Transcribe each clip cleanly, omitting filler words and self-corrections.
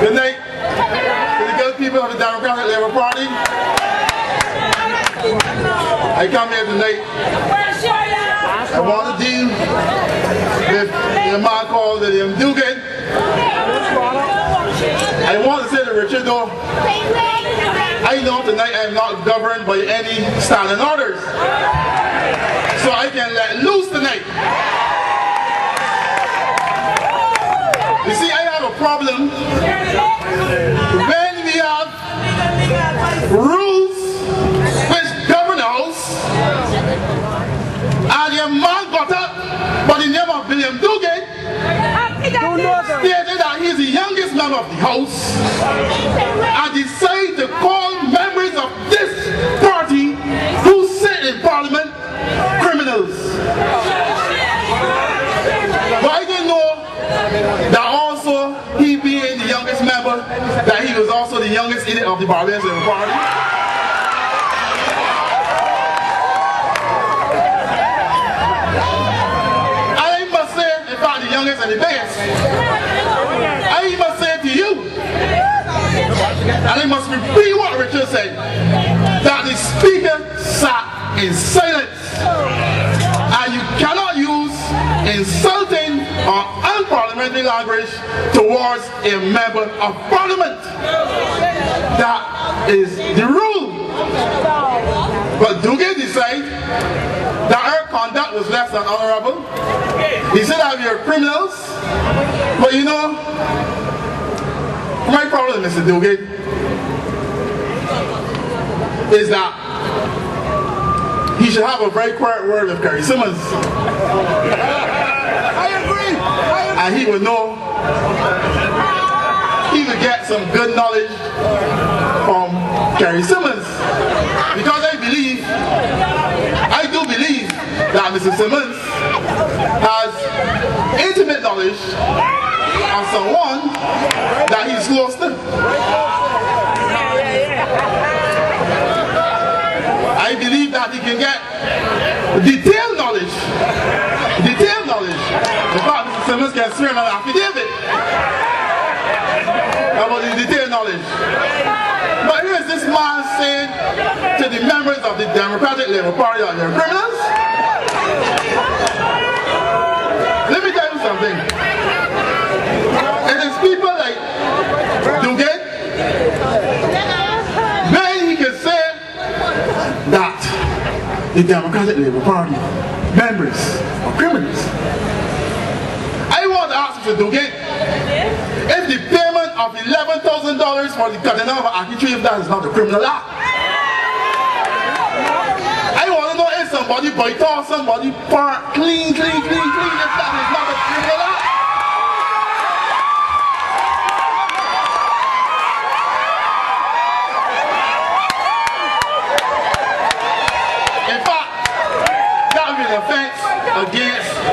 Good night to the good people of the Democratic Labour Party. I come here tonight. I want to deal with the man called William Dugan. I want to say to Richard though, I know tonight I am not governed by any standing orders. So I can let loose tonight. You see, I have a problem when we have rules which govern us, and your man got up by the name of William Dugan, stated that he is the youngest member of the House, and decided to call members of this party who sit in Parliament criminals. But I didn't know that also he being the youngest member, that he was also the youngest elite of the Barbados Party. I must say, in fact, the youngest and the biggest. I must say to you, and I must repeat what Richard said, that the speaker sat in silence, and you cannot use insulting or unparliamentary language towards a member of Parliament. That is the rule. But Dugan decided that her conduct was less than honorable. He said that we are criminals. But you know, my problem, Mr. Dugan, is that he should have a very quiet word with Kerry Simmons. I agree. And he would know, he would get some good knowledge from Kerry Simmons. Because I do believe that Mr. Simmons has intimate knowledge of someone that he's close to. I believe that he can get detailed knowledge. Detailed knowledge. In fact, Mr. Simmons can swear on an affidavit about the detailed knowledge. But here is this man saying to the members of the Democratic Labour Party that they're criminals. Let me tell you something. It is people like Dugan, then he can say that the Democratic Labour Party members are criminals. I want to ask Mr. Dugan, if the payment of $11,000 for the cutting of an ackee tree, if that is not a criminal act. I want to know if somebody boycott, somebody park clean, if that is not a criminal act.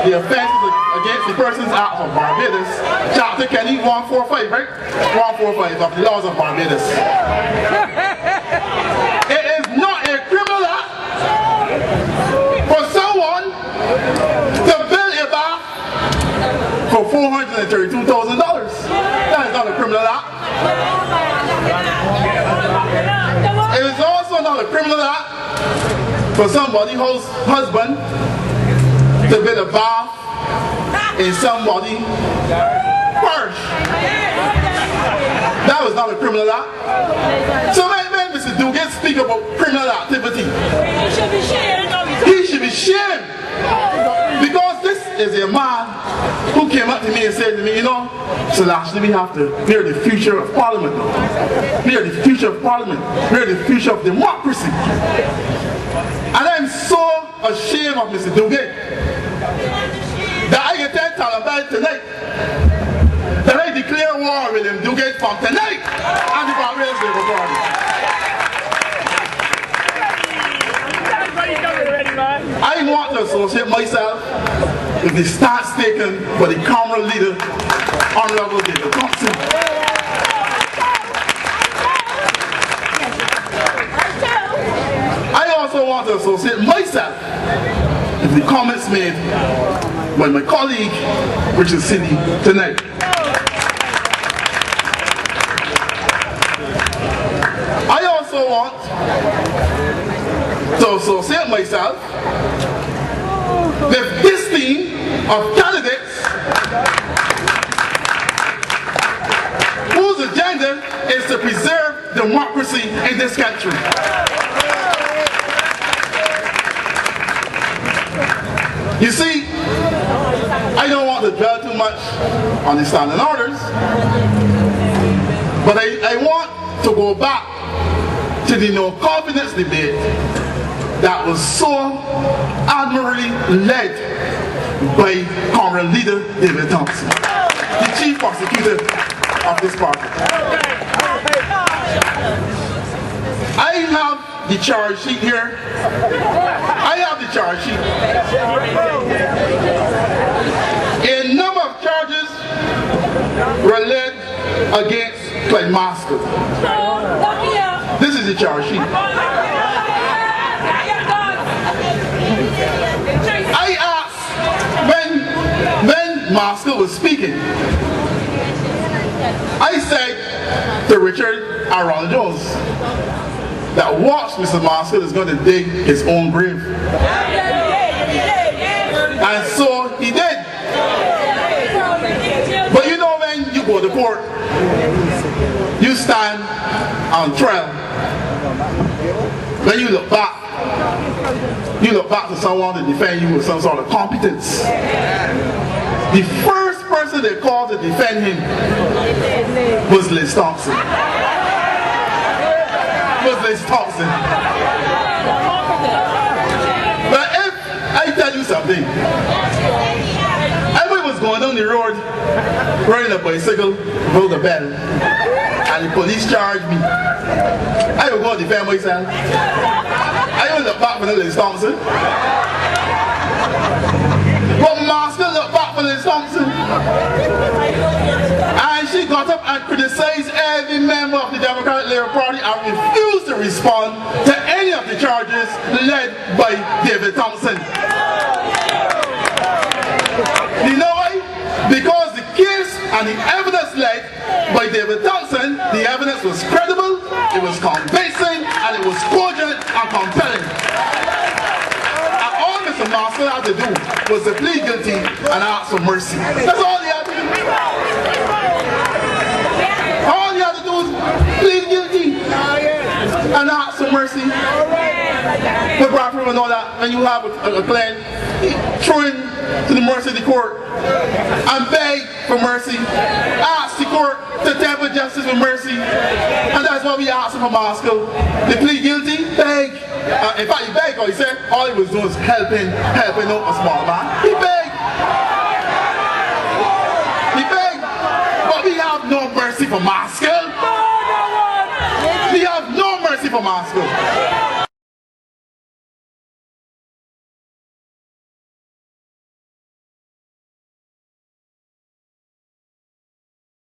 The offenses against the Persons Act of Barbados, Chapter Kenny 145, right? 145 of the laws of Barbados. It is not a criminal act for someone to build a bath for $432,000. That is not a criminal act. It is also not a criminal act for somebody's husband to build a bath in somebody's purse. That was not a criminal act. So when Mr. Dugan speak about criminal activity, he should be shamed. Because this is a man who came up to me and said to me, you know, so Lashley, we are the future of Parliament. We are the future of Parliament. We are the future of democracy. And I'm so ashamed of Mr. Dugan that I can tell Taliban tonight that I declare war with him Dugan from tonight and the Barbados Labour Party. I want to associate myself with the stance taken by the Communal leader, Honorable David Thompson. want to associate myself with the comments made by my colleague, Richard Sidney, tonight. I also want to associate myself with this team of candidates whose agenda is to preserve democracy in this country. You see, I don't want to dwell too much on the standing orders, but I want to go back to the no confidence debate that was so admirably led by Comrade Leader David Thompson, the chief prosecutor of this party. I have the charge sheet here. I have the charge sheet. A number of charges were led against Clyde Maskell. This is the charge sheet. I asked when Maskell was speaking, I said to Richard Aaron Jones that watch Mr. Maskell is going to dig his own grave. And so he did. But you know, when you go to court, you stand on trial. Then you look back to someone to defend you with some sort of competence. The first person they called to defend him was Liz Thompson. But if I tell you something, everybody was going down the road riding a bicycle, rolled a bell, and the police charged me. I would go and defend myself. I would look back for Liz Thompson. But Maskell looked back for Liz Thompson. And she got up and criticized every member of the Democratic Labour Party and refused to respond to any of the charges led by David Thompson. You know why? Because the case and the evidence led by David Thompson, the evidence was credible, it was convincing, and it was cogent and compelling. And all Mr. Maskell had to do was to plead guilty and ask for mercy. That's all he had to do. All you have to do is plead guilty and ask for mercy. But Bradford will know that when you have a client, throw him to the mercy of the court and beg for mercy. Ask the court to temper justice with mercy. And that's what we asked for Maskell. They plead guilty, beg. In fact, he begged, he said all he was doing was helping out a small man. He begged. But we have no mercy for Maskell. We have no mercy for Maskell.